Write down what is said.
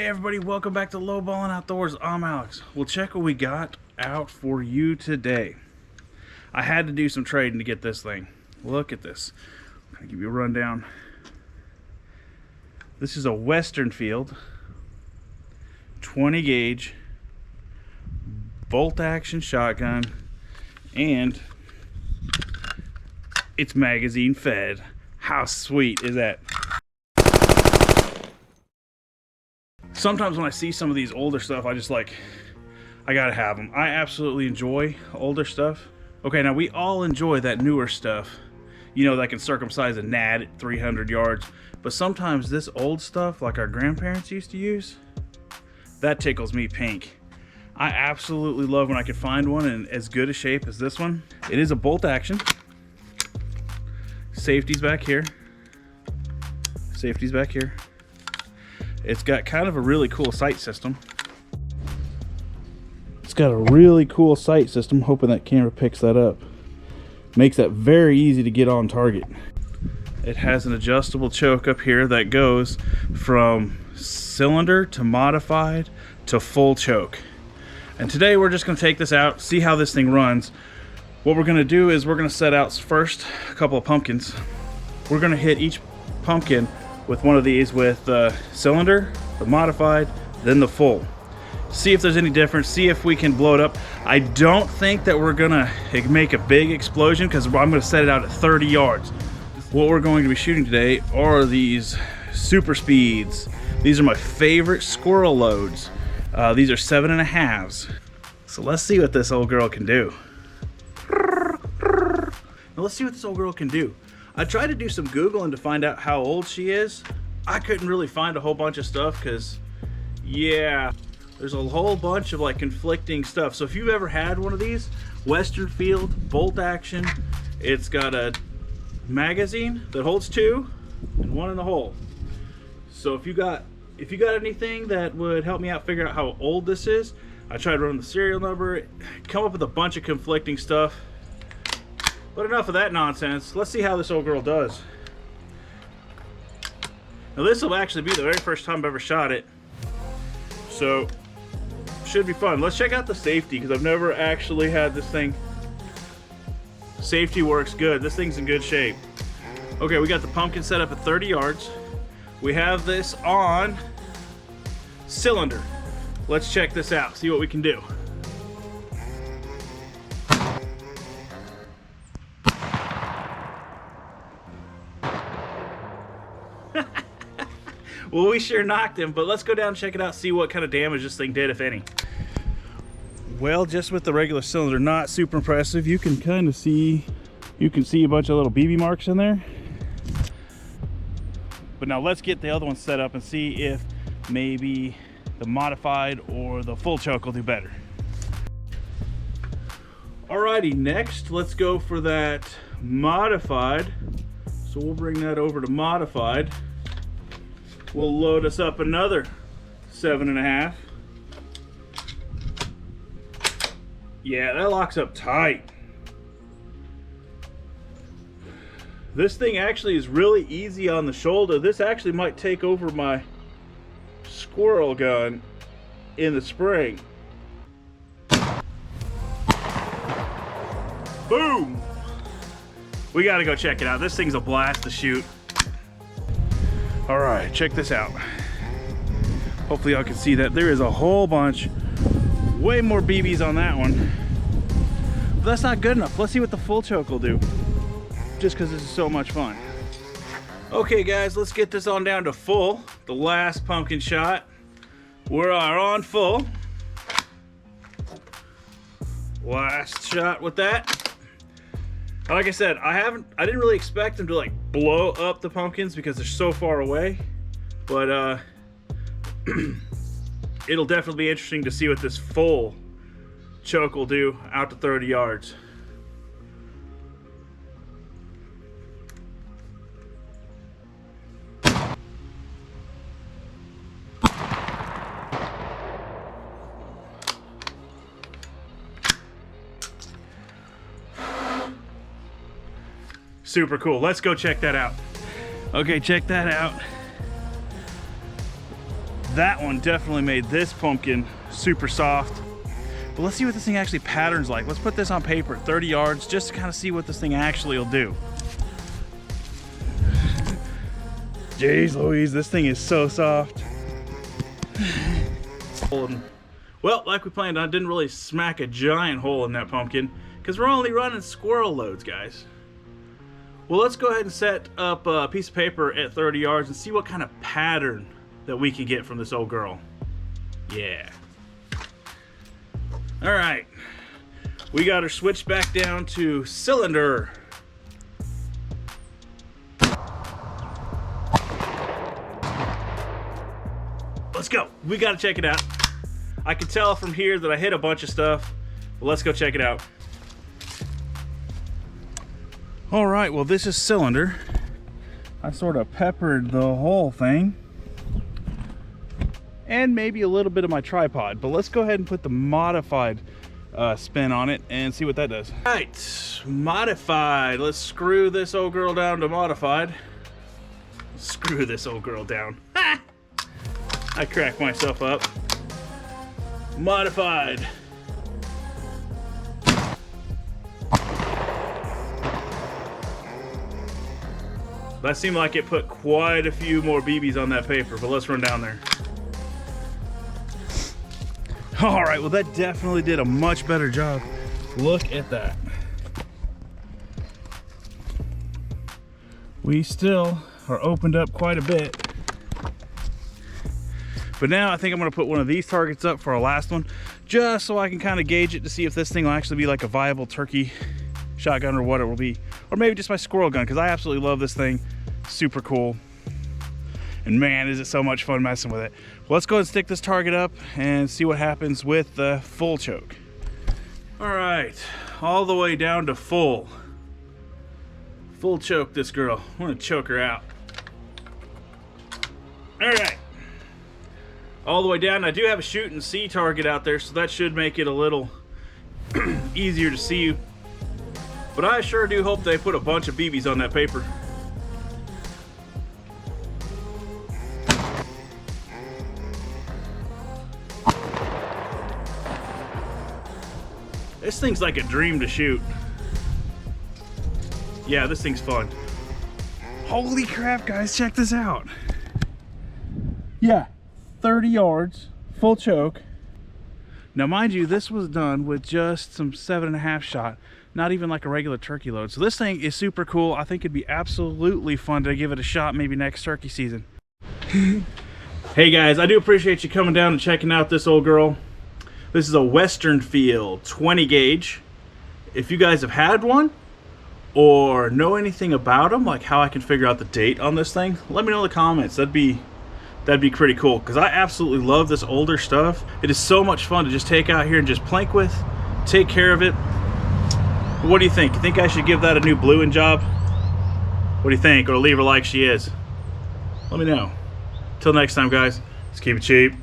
Hey everybody, welcome back to Lowballin' Outdoors. I'm Alex. Well, check what we got out for you today. I had to do some trading to get this thing. Look at this. I'll give you a rundown. This is a Western Field 20 gauge bolt action shotgun, and it's magazine fed. How sweet is that? Sometimes when I see some of these older stuff, I gotta have them. I absolutely enjoy older stuff. Okay, now we all enjoy that newer stuff, you know, that can circumcise a gnat at 300 yards. But sometimes this old stuff, like our grandparents used to use, that tickles me pink. I absolutely love when I can find one in as good a shape as this one. It is a bolt action. Safety's back here. Safety's back here. It's got kind of a really cool sight system. It's got a really cool sight system. Hoping that camera picks that up. Makes that very easy to get on target. It has an adjustable choke up here that goes from cylinder to modified to full choke. And today we're just going to take this out, see how this thing runs. What we're going to do is we're going to set out first a couple of pumpkins. We're going to hit each pumpkin with one of these with the cylinder, the modified, then the full. See if there's any difference, see if we can blow it up. I don't think that we're gonna make a big explosion because I'm gonna set it out at 30 yards. What we're going to be shooting today are these Super Speeds. These are my favorite squirrel loads. These are 7.5s. So let's see what this old girl can do. Now let's see what this old girl can do. I tried to do some Googling to find out how old she is. I couldn't really find a whole bunch of stuff because, yeah, there's a whole bunch of like conflicting stuff. So if you've ever had one of these, Western Field bolt action, it's got a magazine that holds 2 and 1 in the hole. So if you got anything that would help me out figure out how old this is, I tried running the serial number, come up with a bunch of conflicting stuff. But enough of that nonsense. Let's see how this old girl does. Now this will actually be the very first time I've ever shot it, so should be fun. Let's check out the safety because I've never actually had this thing. Safety works good. This thing's in good shape. Okay, we got the pumpkin set up at 30 yards. We have this on cylinder. Let's check this out, see what we can do. Well, we sure knocked him, but let's go down and check it out, see what kind of damage this thing did, if any. Well, just with the regular cylinder, not super impressive. You can kind of see, a bunch of little BB marks in there. But now let's get the other one set up and see if maybe the modified or the full choke will do better. Alrighty, next let's go for that modified. So we'll bring that over to modified. We'll load us up another 7.5. Yeah, that locks up tight. This thing actually is really easy on the shoulder. This actually might take over my squirrel gun in the spring. Boom! We gotta go check it out. This thing's a blast to shoot. All right, check this out. Hopefully y'all can see that there is a whole bunch, way more BBs on that one. But that's not good enough. Let's see what the full choke will do, just because this is so much fun. Okay guys, let's get this on down to full. The last pumpkin shot. We're on full. Last shot with that. Like I said, I didn't really expect them to like blow up the pumpkins because they're so far away, but it'll definitely be interesting to see what this full choke will do out to 30 yards. Super cool. Let's go check that out. Okay, check that out. That one definitely made this pumpkin super soft. But let's see what this thing actually patterns like. Let's put this on paper at 30 yards just to kind of see what this thing actually will do. Jeez Louise, this thing is so soft. Well, like we planned on, didn't really smack a giant hole in that pumpkin because we're only running squirrel loads, guys. Well, let's go ahead and set up a piece of paper at 30 yards and see what kind of pattern that we can get from this old girl. Yeah. All right, we got her switched back down to cylinder. Let's go. We got to check it out. I can tell from here that I hit a bunch of stuff. Well, let's go check it out. All right, well, this is cylinder. I sort of peppered the whole thing. And maybe a little bit of my tripod, but let's go ahead and put the modified spin on it and see what that does. All right, modified. Let's screw this old girl down to modified. Screw this old girl down. Ha! I cracked myself up. Modified. That seemed like it put quite a few more BBs on that paper, but let's run down there. All right, well, that definitely did a much better job. Look at that. We still are opened up quite a bit. But now I think I'm gonna put one of these targets up for our last one, just so I can kind of gauge it to see if this thing will actually be like a viable turkey shotgun or what it will be. Or maybe just my squirrel gun, because I absolutely love this thing. Super cool. And man, is it so much fun messing with it. Well, let's go ahead and stick this target up and see what happens with the full choke. All right, all the way down to full. Full choke this girl. I want to choke her out. All right. All the way down. I do have a shoot and see target out there, so that should make it a little easier to see you. But I sure do hope they put a bunch of BBs on that paper. This thing's like a dream to shoot. Yeah, this thing's fun. Holy crap, guys, check this out. Yeah, 30 yards, full choke. Now, mind you, this was done with just some 7.5 shot, not even like a regular turkey load. So this thing is super cool. I think it'd be absolutely fun to give it a shot maybe next turkey season. Hey guys, I do appreciate you coming down and checking out this old girl. This is a Westernfield 20 gauge. If you guys have had one or know anything about them, like how I can figure out the date on this thing, let me know in the comments. That'd be pretty cool, because I absolutely love this older stuff. It is so much fun to just take out here and just plank with, take care of it. What do you think? You think I should give that a new bluing job? What do you think? Or leave her like she is? Let me know. Till next time, guys, let's keep it cheap.